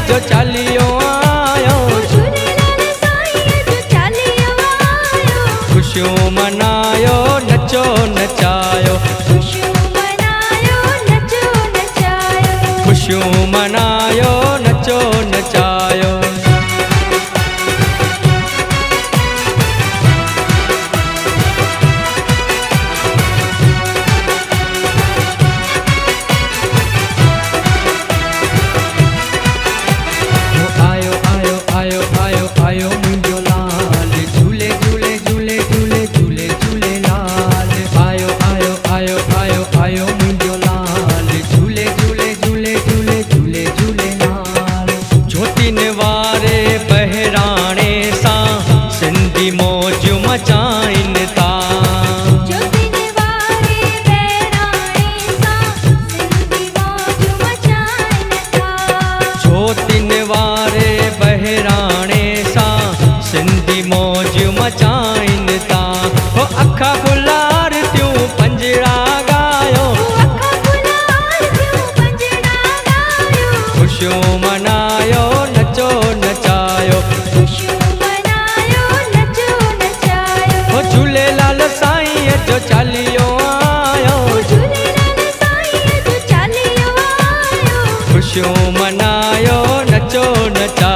जो चालियो आयो, खुशियों मनायो नचो नचायो, खुशियों मनायो नचो नचायो। आयो मुंहिंजो लाल, झूले झूले झूले झूले झूले झूले लाल। आयो आयो आयो आयो आयो मुंहिंजो लाल, झूले झूले झूले झूले झूले झूले लाल। ज्योतिन वारे बहिराणे सां सिंधी मौज मचाइनि था, ज्योतिन वारे बहिराणे सिंधी मौज मचाइनि था। हो अखा फुलार थियूं पंजड़ा गायो, खुशियों मनायो नचो नचायो, हो झूलेलाल साईं जो चालियो आयो, खुशियों मनायो नचो नचायो।